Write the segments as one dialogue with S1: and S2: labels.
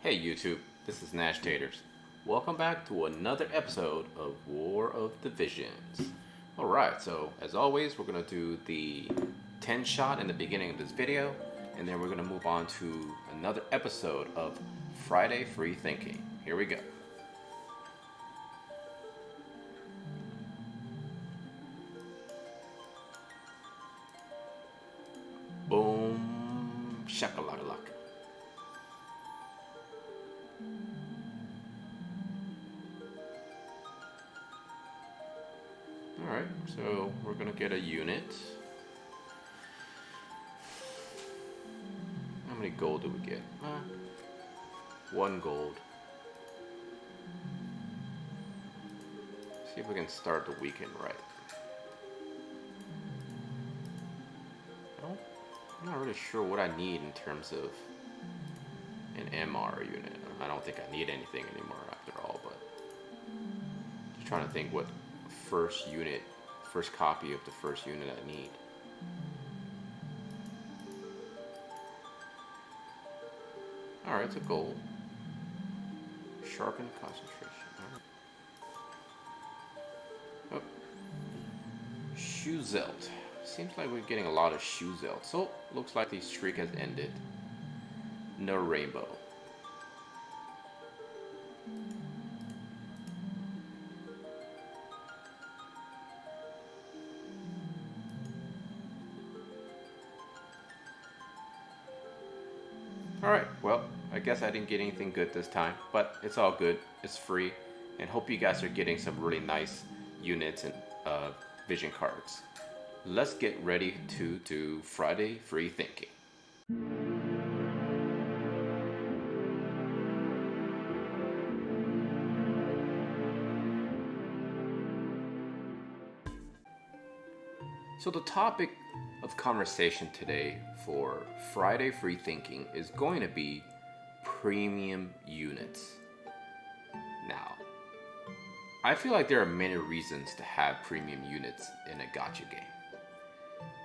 S1: Hey YouTube, this is Nashtaters. Welcome back to another episode of War of the Visions. Alright, so as always, we're going to do the 10 shot in the beginning of this video, and then we're going to move on to another episode of Friday Free Thinking. Here we go. Boom, shakalaka. Alright, so we're gonna get a unit. How many gold do we get? 1 gold. See if we can start the weekend right. I'm not really sure what I need in terms of an MR unit. I don't think I need anything anymore after all, but just trying to think what first copy of the first unit I need. Alright, it's a gold. Sharpen concentration. Alright. Oh. Shoezelt. Seems like we're getting a lot of Shoezelt. So, looks like the streak has ended. No rainbow. Alright, well, I guess I didn't get anything good this time, but it's all good. It's free, and hope you guys are getting some really nice units and vision cards. Let's get ready to do Friday Free Thinking. So the topic of conversation today for Friday Free Thinking is going to be premium units. Now, I feel like there are many reasons to have premium units in a gacha game.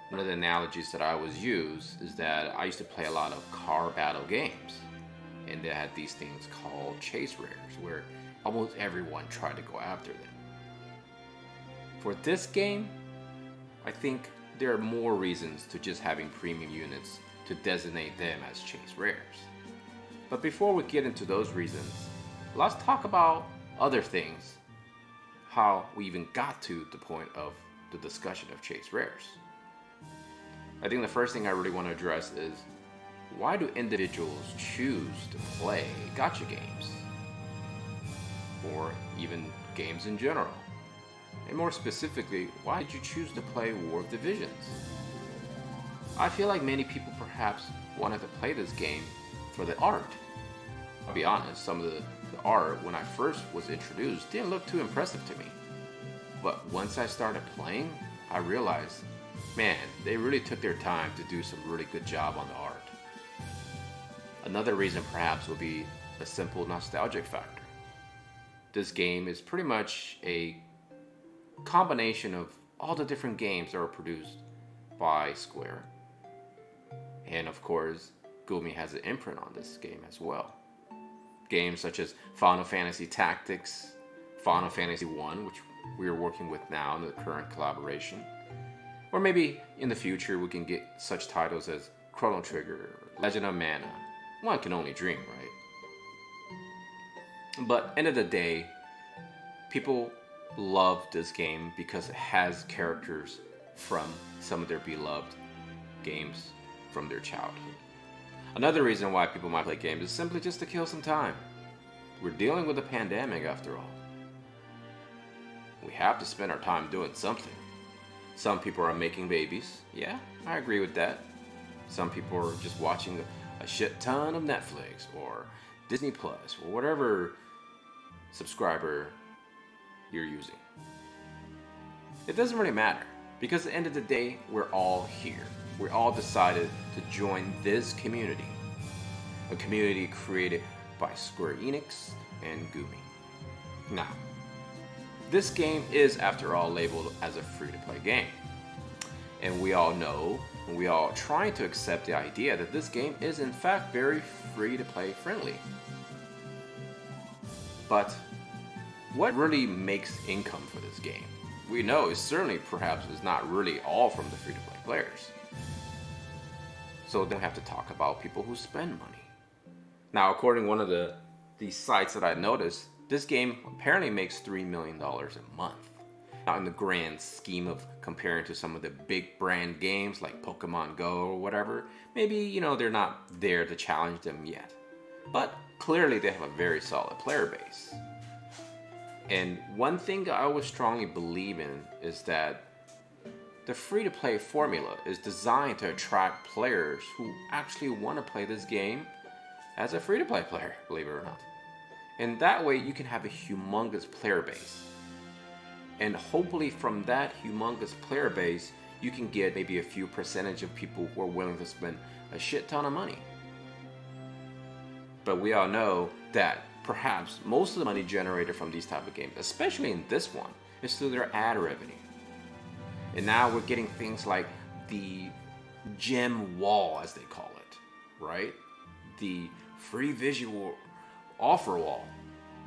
S1: One of the analogies that I always use is that I used to play a lot of car battle games, and they had these things called chase rares, where almost everyone tried to go after them. For this game, I think there are more reasons to just having premium units to designate them as chase rares. But before we get into those reasons, let's talk about other things, how we even got to the point of the discussion of chase rares. I think the first thing I really want to address is, why do individuals choose to play gacha games? Or even games in general? And more specifically, why did you choose to play War of the Visions? I feel like many people perhaps wanted to play this game for the art. I'll be honest, some of the art when I first was introduced didn't look too impressive to me. But once I started playing, I realized, man, they really took their time to do some really good job on the art. Another reason perhaps would be a simple nostalgic factor. This game is pretty much a combination of all the different games that were produced by Square. And of course, Gumi has an imprint on this game as well. Games such as Final Fantasy Tactics, Final Fantasy 1, which we are working with now in the current collaboration. Or maybe in the future we can get such titles as Chrono Trigger, Legend of Mana. One can only dream, right? But end of the day, people love this game because it has characters from some of their beloved games from their childhood. Another reason why people might play games is simply just to kill some time. We're dealing with a pandemic after all. We have to spend our time doing something. Some people are making babies. Yeah, I agree with that. Some people are just watching a shit ton of Netflix or Disney Plus or whatever subscriber you're using. It doesn't really matter, because at the end of the day, we're all here. We all decided to join this community. A community created by Square Enix and Gumi. Now, this game is, after all, labeled as a free-to-play game. And we all know, and we all trying to accept the idea that this game is in fact very free-to-play friendly. But what really makes income for this game? We know it certainly perhaps is not really all from the free-to-play players. So then we have to talk about people who spend money. Now, according to one of these sites that I noticed, this game apparently makes $3 million a month. Now, in the grand scheme of comparing to some of the big brand games like Pokemon Go or whatever, maybe, they're not there to challenge them yet. But clearly they have a very solid player base. And one thing I always strongly believe in is that the free-to-play formula is designed to attract players who actually want to play this game as a free-to-play player, believe it or not. And that way you can have a humongous player base. And hopefully from that humongous player base, you can get maybe a few percentage of people who are willing to spend a shit ton of money. But we all know that perhaps most of the money generated from these type of games, especially in this one, is through their ad revenue. And now we're getting things like the gem wall, as they call it, right? The free visual offer wall.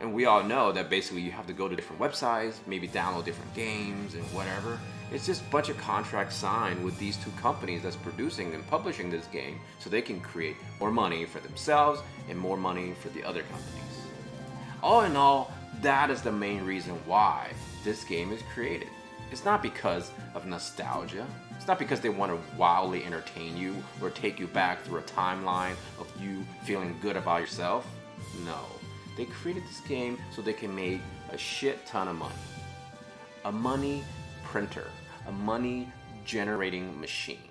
S1: And we all know that basically you have to go to different websites, maybe download different games and whatever. It's just a bunch of contracts signed with these two companies that's producing and publishing this game so they can create more money for themselves and more money for the other companies. All in all, that is the main reason why this game is created. It's not because of nostalgia. It's not because they want to wildly entertain you or take you back through a timeline of you feeling good about yourself. No. They created this game so they can make a shit ton of money. A money printer. A money generating machine.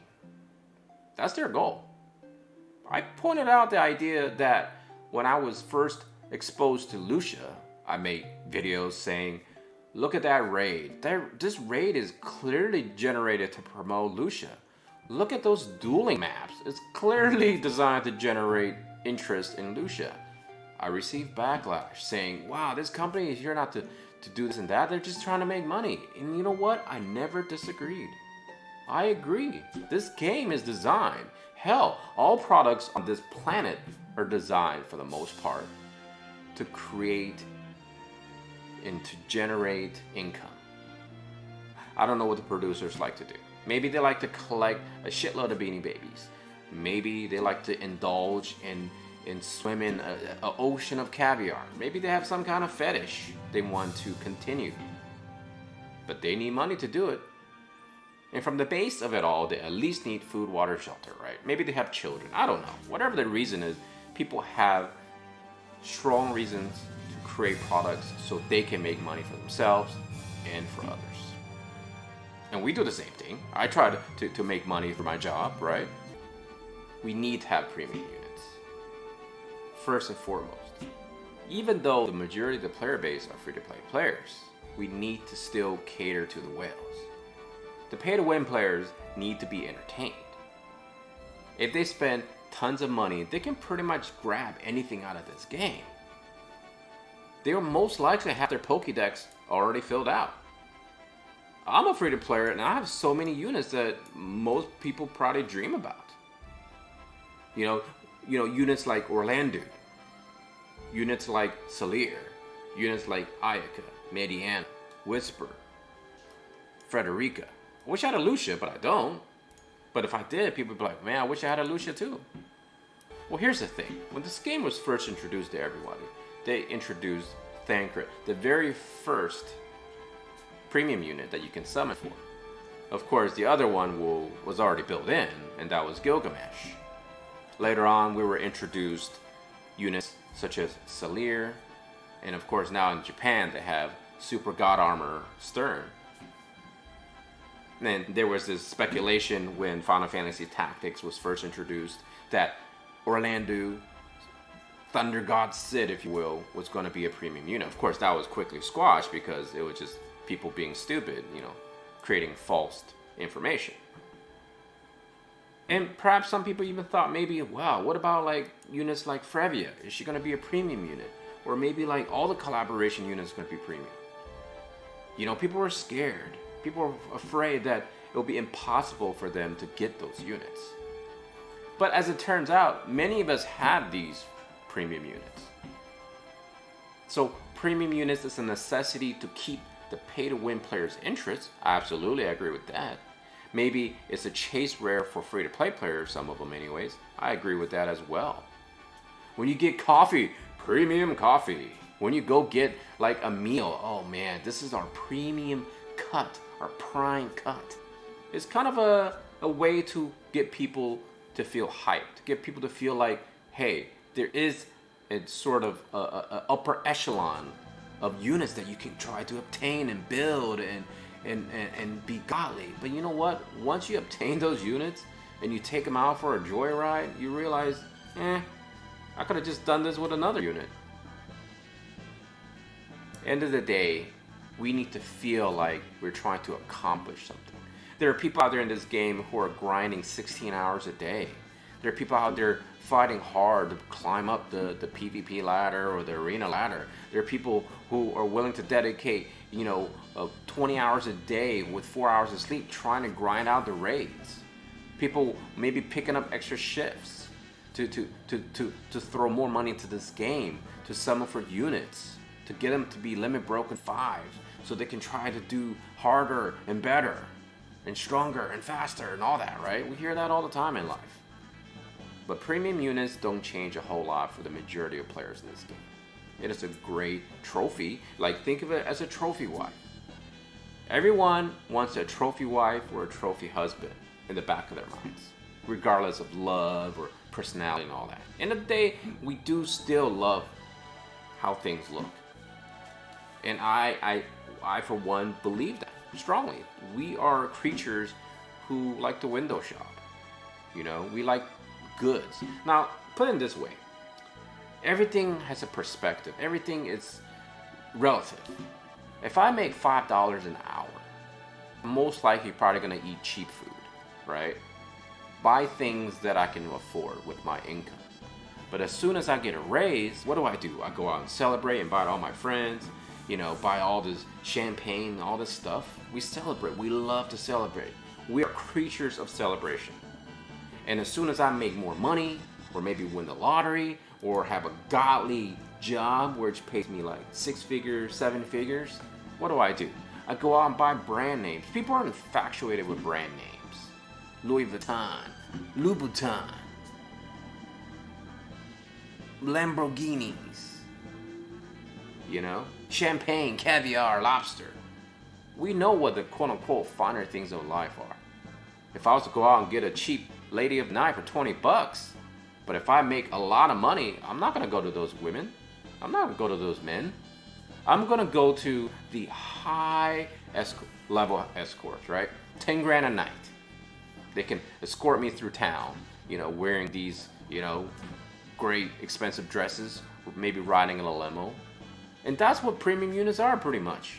S1: That's their goal. I pointed out the idea that when I was first exposed to Lucia, I made videos saying, look at that raid. This raid is clearly generated to promote Lucia. Look at those dueling maps. It's clearly designed to generate interest in Lucia. I received backlash saying, wow, this company is here not to do this and that. They're just trying to make money. And you know what? I never disagreed. I agree. This game is designed. Hell, all products on this planet are designed for the most part to create and to generate income. I don't know what the producers like to do. Maybe they like to collect a shitload of Beanie Babies. Maybe they like to indulge and swim in an ocean of caviar. Maybe they have some kind of fetish they want to continue. But they need money to do it. And from the base of it all, they at least need food, water, shelter, right? Maybe they have children. I don't know. Whatever the reason is, people have strong reasons to create products so they can make money for themselves and for others. And we do the same thing. I try to make money for my job, right? We need to have premium units. First and foremost, even though the majority of the player base are free-to-play players, we need to still cater to the whales. The pay-to-win players need to be entertained. If they spend tons of money, they can pretty much grab anything out of this game. They will most likely have their Pokédex already filled out. I'm a free-to-player and I have so many units that most people probably dream about. Units like Orlando, units like Salir, units like Ayaka, Mediana, Whisper, Frederica. I wish I had a Lucia, but I don't. But if I did, people would be like, man, I wish I had a Lucia too. Well, here's the thing. When this game was first introduced to everybody, they introduced Thancred, the very first premium unit that you can summon for. Of course, the other one was already built in, and that was Gilgamesh. Later on, we were introduced units such as Salir, and of course now in Japan they have Super God Armor Stern. And there was this speculation when Final Fantasy Tactics was first introduced that Orlando, Thunder God Sid, if you will, was going to be a premium unit. Of course, that was quickly squashed because it was just people being stupid, creating false information. And perhaps some people even thought maybe, wow, what about like units like Frevia? Is she going to be a premium unit? Or maybe like all the collaboration units are going to be premium. People were scared. People were afraid that it will be impossible for them to get those units. But as it turns out, many of us have these premium units. So premium units is a necessity to keep the pay-to-win players' interest. Absolutely, I agree with that. Maybe it's a chase rare for free-to-play players, some of them anyways. I agree with that as well. When you get coffee, premium coffee. When you go get like a meal, oh man, this is our premium cut, our prime cut. It's kind of a way to get people to feel hyped, to get people to feel like, hey, there is a sort of a upper echelon of units that you can try to obtain and build and be godly. But you know what? Once you obtain those units and you take them out for a joyride, you realize, I could have just done this with another unit. End of the day, we need to feel like we're trying to accomplish something. There are people out there in this game who are grinding 16 hours a day. There are people out there fighting hard to climb up the PvP ladder or the arena ladder. There are people who are willing to dedicate, 20 hours a day with 4 hours of sleep trying to grind out the raids. People maybe picking up extra shifts to throw more money into this game, to summon for units, to get them to be limit broken 5, so they can try to do harder and better and stronger and faster and all that, right? We hear that all the time in life. But premium units don't change a whole lot for the majority of players in this game. It is a great trophy. Like, think of it as a trophy wife. Everyone wants a trophy wife or a trophy husband in the back of their minds, regardless of love or personality and all that. End of the day, we do still love how things look. And I for one, believe that strongly. We are creatures who like to window shop. We like goods. Now, put it this way. Everything has a perspective. Everything is relative. If I make $5 an hour, I'm most likely probably going to eat cheap food, right? Buy things that I can afford with my income. But as soon as I get a raise, what do? I go out and celebrate, invite all my friends, buy all this champagne, all this stuff. We celebrate. We love to celebrate. We are creatures of celebration. And as soon as I make more money, or maybe win the lottery, or have a godly job which pays me like 6 figures, 7 figures, what do? I go out and buy brand names. People are infatuated with brand names. Louis Vuitton, Louboutin, Lamborghinis, champagne, caviar, lobster. We know what the quote-unquote finer things of life are. If I was to go out and get a cheap lady of night for $20, but if I make a lot of money, I'm not going to go to those women. I'm not going to go to those men. I'm going to go to the high level escorts, right? 10 grand a night. They can escort me through town, wearing these, great expensive dresses, maybe riding in a limo. And that's what premium units are, pretty much.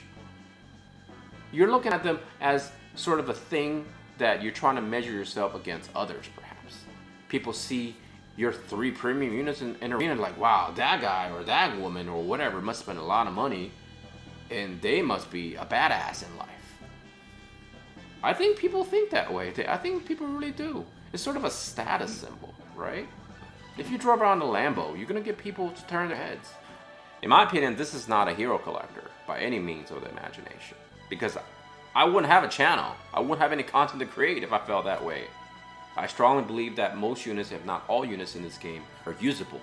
S1: You're looking at them as sort of a thing that you're trying to measure yourself against others, perhaps. People see your 3 premium units in arena like, wow, that guy or that woman or whatever must spend a lot of money, and they must be a badass in life. I think people think that way. I think people really do. It's sort of a status symbol, right? If you drove around a Lambo, you're going to get people to turn their heads. In my opinion, this is not a hero collector by any means of the imagination. Because I wouldn't have a channel. I wouldn't have any content to create if I felt that way. I strongly believe that most units, if not all units in this game, are usable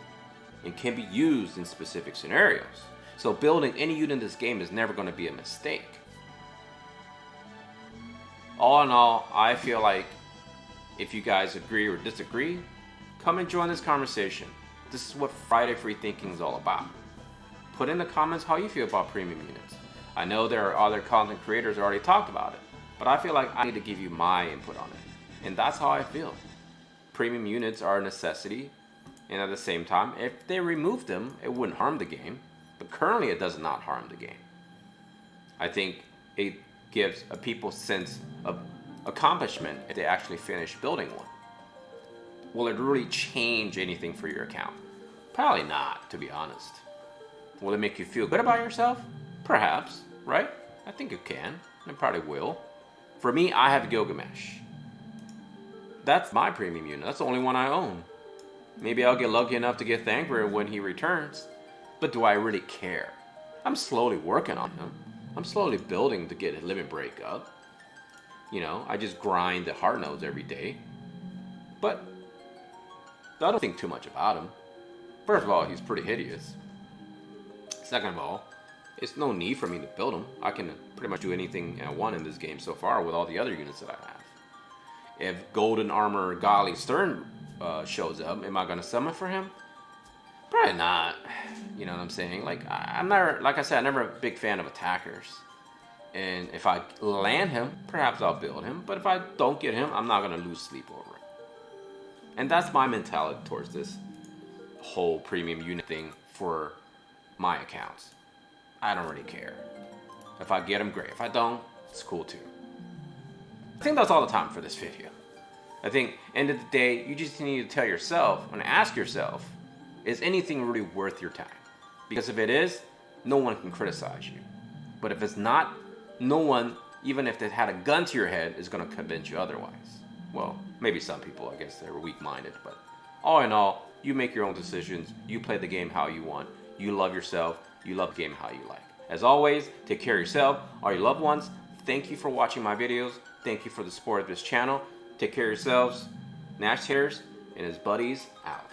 S1: and can be used in specific scenarios. So building any unit in this game is never going to be a mistake. All in all, I feel like if you guys agree or disagree, come and join this conversation. This is what Friday Free Thinking is all about. Put in the comments how you feel about premium units. I know there are other content creators who already talked about it, but I feel like I need to give you my input on it. And that's how I feel. Premium units are a necessity, and at the same time, if they removed them, it wouldn't harm the game. But currently, it does not harm the game. I think it gives a people sense of accomplishment if they actually finish building one. Will it really change anything for your account? Probably not, to be honest. Will it make you feel good about yourself? Perhaps, right? I think it can. It probably will. For me, I have Gilgamesh. That's my premium unit. That's the only one I own. Maybe I'll get lucky enough to get Thangber when he returns. But do I really care? I'm slowly working on him. I'm slowly building to get a living break up. You know, I just grind the hard nodes every day. But I don't think too much about him. First of all, he's pretty hideous. Second of all, it's no need for me to build him. I can pretty much do anything I want in this game so far with all the other units that I have. If Golden Armor Golly Stern shows up, am I going to summon for him? Probably not. You know what I'm saying? Like, I'm never, like I said, I'm never a big fan of attackers. And if I land him, perhaps I'll build him. But if I don't get him, I'm not going to lose sleep over it. And that's my mentality towards this whole premium unit thing for my accounts. I don't really care. If I get him, great. If I don't, it's cool too. I think that's all the time for this video. I think, end of the day, you just need to tell yourself and ask yourself, is anything really worth your time? Because if it is, no one can criticize you. But if it's not, no one, even if they had a gun to your head, is going to convince you otherwise. Well, maybe some people, I guess they're weak-minded, but all in all, you make your own decisions. You play the game how you want. You love yourself. You love the game how you like. As always, take care of yourself, all your loved ones. Thank you for watching my videos. Thank you for the support of this channel. Take care of yourselves. Nashtaters and his buddies out.